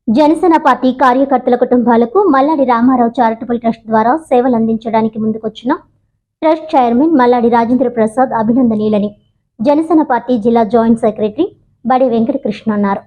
Janasena party కార్యకర్తల కుటుంబాలకు Malladi Ramarao charitable trust ద్వారా సేవలు అందించడానికి ముందుకొచ్చిన ట్రస్ట్ చైర్మన్ మల్లాడి రాజేంద్ర ప్రసాద్ అభినందనీయులని జనసేన పార్టీ జిల్లా జాయింట్ సెక్రటరీ బడి వెంకటకృష్ణ అన్నారు.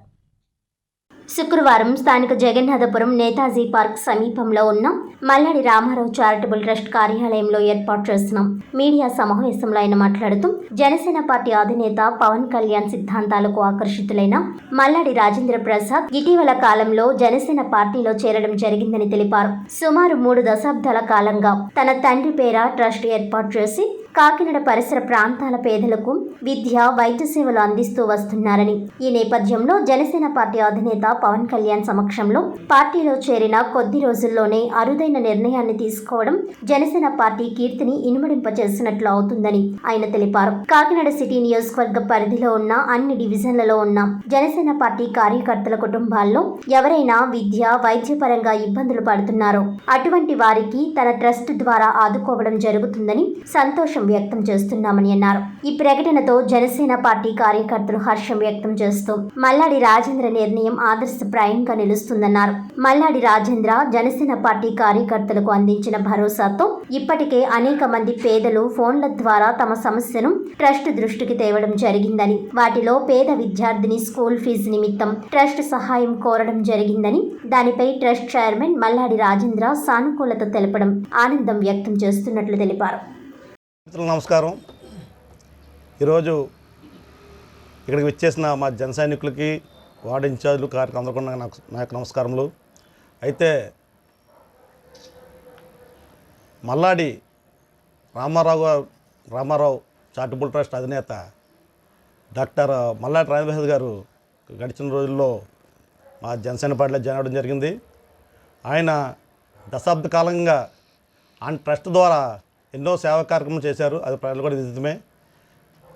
శుక్రవారం స్థానిక జగన్నాథపురం నేతాజీ పార్క్ సమీపంలో ఉన్న మల్లాడి రామారావు చారిటబుల్ ట్రస్ట్ కార్యాలయంలో ఏర్పాటు చేసిన మీడియా సమావేశంలో ఆయన మాట్లాడుతూ జనసేన పార్టీ అధినేత పవన్ కళ్యాణ్ సిద్ధాంతాలకు ఆకర్షితులైన మల్లాడి రాజేంద్ర ప్రసాద్ ఇటీవల కాలంలో జనసేన పార్టీలో చేరడం జరిగిందని తెలిపారు. సుమారు 3 దశాబ్దాల కాలంగా తన తండ్రి పేర ట్రస్ట్ ఏర్పాటు చేసి కాకినాడ పరిసర ప్రాంతాల పేదలకు విద్య, వైద్య సేవలు అందిస్తూ వస్తున్నారని, ఈ నేపథ్యంలో జనసేన పార్టీ అధినేత పవన్ కళ్యాణ్ సమక్షంలో పార్టీలో చేరిన కొద్ది రోజుల్లోనే అరుదైన నిర్ణయాన్ని తీసుకోవడం జనసేన పార్టీ కీర్తిని ఇనుమడింపచేసినట్లు అవుతుందని ఆయన తెలిపారు. కాకినాడ సిటీ నియోజకవర్గ పరిధిలో ఉన్న అన్ని డివిజన్లలో ఉన్న జనసేన పార్టీ కార్యకర్తల కుటుంబాల్లో ఎవరైనా విద్య, వైద్యపరంగా ఇబ్బందులు పడుతున్నారో అటువంటి వారికి తన ట్రస్ట్ ద్వారా ఆదుకోవడం జరుగుతుందని సంతోషం వ్యక్తం చేస్తున్నామని అన్నారు. ఈ ప్రకటనతో జనసేన పార్టీ కార్యకర్తలు హర్షం వ్యక్తం చేస్తూ మల్లాడి రాజేంద్ర నిర్ణయం ఆదర్శప్రాయంగా నిలుస్తుందన్నారు. మల్లాడి రాజేంద్ర జనసేన పార్టీ కార్యకర్తలకు అందించిన భరోసాతో ఇప్పటికే అనేక మంది పేదలు ఫోన్ల ద్వారా తమ సమస్యను ట్రస్ట్ దృష్టికి తేవడం జరిగిందని, వాటిలో పేద విద్యార్థిని స్కూల్ ఫీజు నిమిత్తం ట్రస్ట్ సహాయం కోరడం జరిగిందని, దానిపై ట్రస్ట్ చైర్మన్ మల్లాడి రాజేంద్ర సానుకూలత తెలపడం ఆనందం వ్యక్తం చేస్తున్నట్లు తెలిపారు. నమస్కారం. ఈరోజు ఇక్కడికి వచ్చేసిన మా జన సైనికులకి, వార్డు ఇన్ఛార్జీలు, కార్యకర్తలకు నా యొక్క నమస్కారములు. అయితే మల్లాడి రామారావు చారిటబుల్ ట్రస్ట్ అధినేత డాక్టర్ మల్లాడి రాజేంద్ర గారు గడిచిన రోజుల్లో మా జనసేన పార్టీలో జాయిన్ అవ్వడం జరిగింది. ఆయన దశాబ్ద కాలంగా ఆయన ట్రస్ట్ ద్వారా ఎన్నో సేవా కార్యక్రమాలు చేశారు. అది ప్రజలు కూడా విదితమే.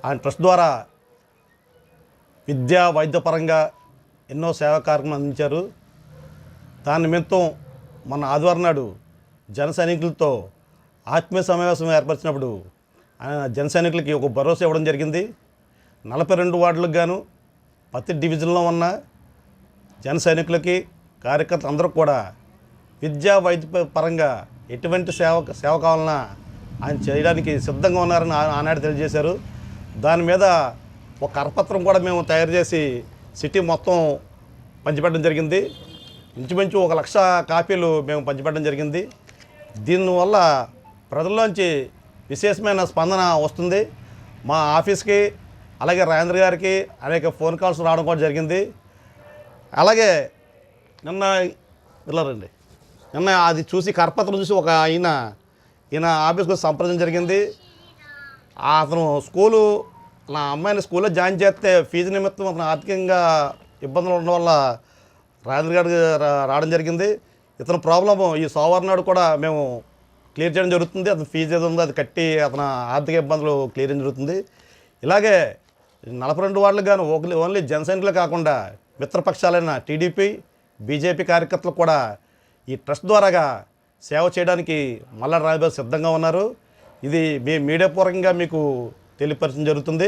ఆయన ట్రస్ట్ ద్వారా విద్య, వైద్యపరంగా ఎన్నో సేవా కార్యక్రమాలు అందించారు. దాని నిమిత్తం మన ఆదివారం నాడు జన సైనికులతో ఆత్మీయ సమావేశం ఏర్పరిచినప్పుడు ఆయన జన సైనికులకి ఒక భరోసా ఇవ్వడం జరిగింది. 42 వార్డులకు గాను ప్రతి డివిజన్లో ఉన్న జన సైనికులకి, కార్యకర్తలు అందరూ కూడా విద్యా, వైద్య పరంగా ఎటువంటి సేవ కావాలన్నా ఆయన చేయడానికి సిద్ధంగా ఉన్నారని ఆనాడు తెలియజేశారు. దాని మీద ఒక కరపత్రం కూడా మేము తయారు చేసి సిటీ మొత్తం పంచిపెట్టడం జరిగింది. ఇంచుమించు 1,00,000 కాపీలు మేము పంచిపెట్టడం జరిగింది. దీనివల్ల ప్రజల్లోంచి విశేషమైన స్పందన వస్తుంది. మా ఆఫీస్కి, అలాగే రాజేంద్ర గారికి అనేక ఫోన్ కాల్స్ రావడం కూడా జరిగింది. అలాగే నిన్న అది చూసి, కరపత్రం చూసి ఒక ఈయన ఆఫీస్కి సంప్రదించడం జరిగింది. అతను నా అమ్మాయిని స్కూల్లో జాయిన్ చేస్తే ఫీజు నిమిత్తం అతను ఆర్థికంగా ఇబ్బందులు ఉండడం వల్ల రాజేంద్ర గారికి రావడం జరిగింది. ఇతని ప్రాబ్లము ఈ సోమవారం నాడు కూడా మేము క్లియర్ చేయడం జరుగుతుంది. అతను ఫీజు ఏదో ఉందో అది కట్టి అతను ఆర్థిక ఇబ్బందులు క్లియర్ చేయడం జరుగుతుంది. ఇలాగే 42 వార్డులకు గాను ఓన్లీ జనసైనికులే కాకుండా మిత్రపక్షాలైన టీడీపీ, బీజేపీ కార్యకర్తలు కూడా ఈ ట్రస్ట్ ద్వారాగా సేవ చేయడానికి మల్లాడి రాజేంద్ర సిద్ధంగా ఉన్నారు. ఇది మీ మీడియా పూర్వకంగా మీకు తెలియపరచడం జరుగుతుంది.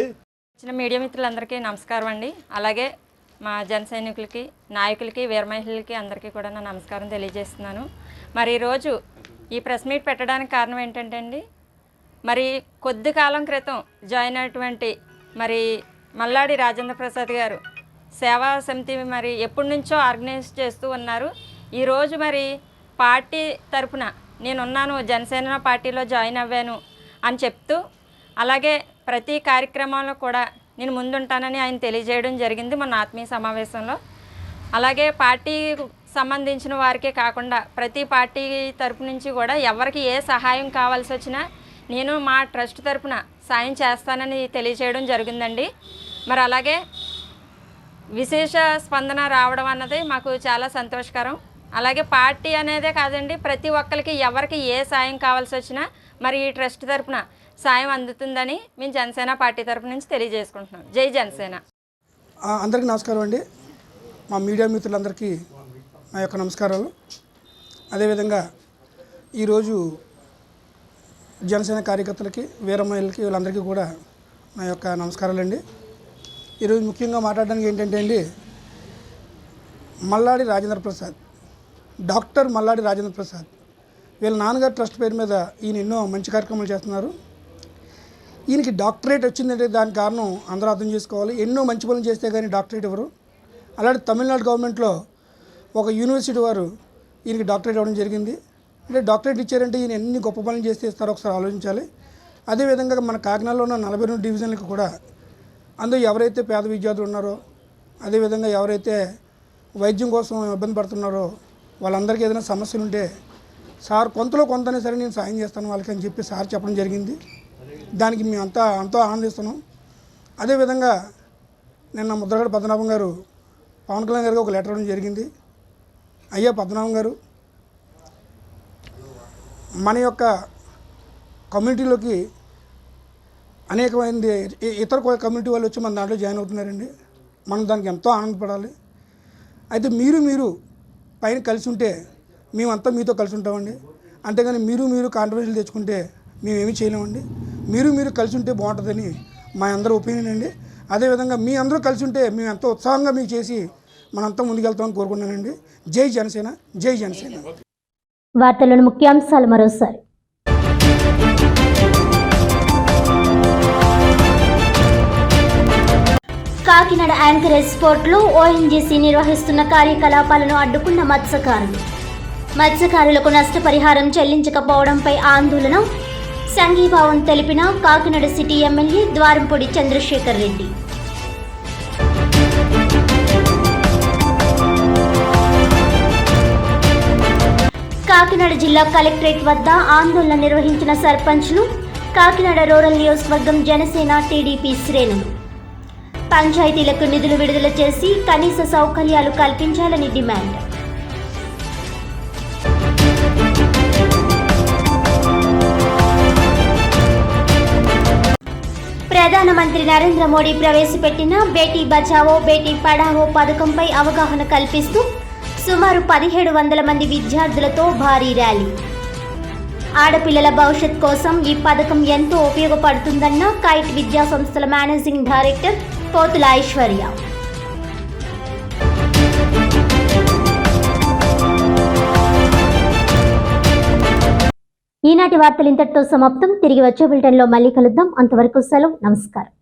చిన్న మీడియా మిత్రులందరికీ నమస్కారం అండి. అలాగే మా జన సైనికులకి, నాయకులకి, వీర మహిళలకి అందరికీ కూడా నా నమస్కారం తెలియజేస్తున్నాను. మరి ఈరోజు ఈ ప్రెస్ మీట్ పెట్టడానికి కారణం ఏంటంటే అండి, మరి కొద్ది కాలం క్రితం జాయిన్ అయినటువంటి మరి మల్లాడి రాజేంద్ర ప్రసాద్ గారు సేవా సమితి మరి ఎప్పటి నుంచో ఆర్గనైజ్ చేస్తూ ఉన్నారు. ఈరోజు మరి పార్టీ తరఫున నేనున్నాను, జనసేన పార్టీలో జాయిన్ అవ్వాను అని చెప్తూ, అలాగే ప్రతి కార్యక్రమంలో కూడా నేను ముందుంటానని ఆయన తెలియజేయడం జరిగింది మొన్న ఆత్మీయ సమావేశంలో. అలాగే పార్టీకి సంబంధించిన వారికే కాకుండా ప్రతి పార్టీ తరపు నుంచి కూడా ఎవరికి ఏ సహాయం కావాల్సి వచ్చినా నేను మా ట్రస్ట్ తరఫున సాయం చేస్తానని తెలియజేయడం జరిగిందండి. మరి అలాగే విశేష స్పందన రావడం అన్నది మాకు చాలా సంతోషకరం. అలాగే పార్టీ అనేదే కాదండి, ప్రతి ఒక్కరికి ఎవరికి ఏ సాయం కావాల్సి వచ్చినా మరి ఈ ట్రస్ట్ తరఫున సాయం అందుతుందని మేము జనసేన పార్టీ తరఫు నుంచి తెలియజేసుకుంటున్నాం. జై జనసేన. అందరికీ నమస్కారం అండి. మా మీడియా మిత్రులందరికీ నా యొక్క నమస్కారాలు. అదేవిధంగా ఈరోజు జనసేన కార్యకర్తలకి, వీర మహిళలకి, వీళ్ళందరికీ కూడా నా యొక్క నమస్కారాలండి. ఈరోజు ముఖ్యంగా మాట్లాడడానికి ఏంటంటే అండి, మల్లాడి రాజేంద్ర ప్రసాద్, డాక్టర్ మల్లాడి రాజేంద్ర ప్రసాద్. వీళ్ళ నాన్నగారు ట్రస్ట్ పేరు మీద ఈయన ఎన్నో మంచి కార్యక్రమాలు చేస్తున్నారు. ఈయనకి డాక్టరేట్ వచ్చిందంటే దానికి కారణం అందరూ అర్థం చేసుకోవాలి. ఎన్నో మంచి పనులు చేస్తే కానీ డాక్టరేట్ ఇవ్వరు. అలాంటి తమిళనాడు గవర్నమెంట్లో ఒక యూనివర్సిటీ వారు ఈయనకి డాక్టరేట్ ఇవ్వడం జరిగింది. అంటే డాక్టరేట్ ఇచ్చారంటే ఈయన ఎన్ని గొప్ప పనులు చేస్తే ఇస్తారో ఒకసారి ఆలోచించాలి. అదేవిధంగా మన కాకినాడలో ఉన్న 42 డివిజన్లకు కూడా అందులో ఎవరైతే పేద విద్యార్థులు ఉన్నారో, అదేవిధంగా ఎవరైతే వైద్యం కోసం ఇబ్బంది పడుతున్నారో వాళ్ళందరికీ ఏదైనా సమస్యలు ఉంటే సార్ కొంతలో కొంతనే సరే నేను సాయం చేస్తాను వాళ్ళకి అని చెప్పి సార్ చెప్పడం జరిగింది. దానికి మేము ఎంతో ఆనందిస్తున్నాం. అదేవిధంగా నిన్న ముద్రగడ పద్మనాభం గారు పవన్ కళ్యాణ్ గారికి ఒక లెటర్ ఇవ్వడం జరిగింది. అయ్యా పద్మనాభం గారు, మన యొక్క కమ్యూనిటీలోకి అనేకమైనది ఇతర కమ్యూనిటీ వాళ్ళు వచ్చి మన దాంట్లో జాయిన్ అవుతున్నారండి. మనం దానికి ఎంతో ఆనందపడాలి. అయితే మీరు పైన కలిసి ఉంటే మేమంతా మీతో కలిసి ఉంటామండి. అంతేగాని మీరు కాంట్రవర్సీలు తెచ్చుకుంటే మేమేమీ చేయలేమండి. మీరు కలిసి ఉంటే బాగుంటుందని మా అందరూ ఒపీనియన్ అండి. అదేవిధంగా మీ అందరూ కలిసి ఉంటే మేము ఎంతో ఉత్సాహంగా మీకు చేసి మనంతా ముందుకెళ్తామని కోరుకున్నానండి. జై జనసేన, జై జనసేన. వార్తలను ముఖ్యాంశాలు మరోసారి. కాకినాడ యాంకరేజ్ పోర్టులో ఓఎన్జీసీ నిర్వహిస్తున్న కార్యకలాపాలను అడ్డుకున్న మత్స్యకారులకు నష్టపరిహారం చెల్లించకపోవడంపై ఆందోళన, సంఘీభావం తెలిపిన కాకినాడ సిటీ ఎమ్మెల్యే ద్వారంపూడి చంద్రశేఖర్ రెడ్డి. కాకినాడ జిల్లా కలెక్టరేట్ వద్ద ఆందోళన నిర్వహించిన సర్పంచ్లు, కాకినాడ రూరల్ నియోజకవర్గం జనసేన టీడీపీ శ్రేణులు. పంచాయతీలకు నిధులు విడుదల చేసి కనీస సౌకర్యాలు కల్పించాలని డిమాండ్. ప్రధానమంత్రి నరేంద్ర మోడీ ప్రవేశపెట్టిన బేటీ బచావో బేటీ పఢావో పథకంపై అవగాహన కల్పిస్తూ సుమారు 1700 మంది విద్యార్థులతో భారీ ర్యాలీ. ఆడపిల్లల భవిష్యత్ కోసం ఈ పథకం ఎంతో ఉపయోగపడుతుందన్న కైట్ విద్యా సంస్థల మేనేజింగ్ డైరెక్టర్ పోతుల ఐశ్వర్య. ఈనాటి వార్తలు ఇంతటితో సమాప్తం. తిరిగి వచ్చే బులెటిన్లో మళ్ళీ కలుద్దాం. అంతవరకు సెలవు. నమస్కారం.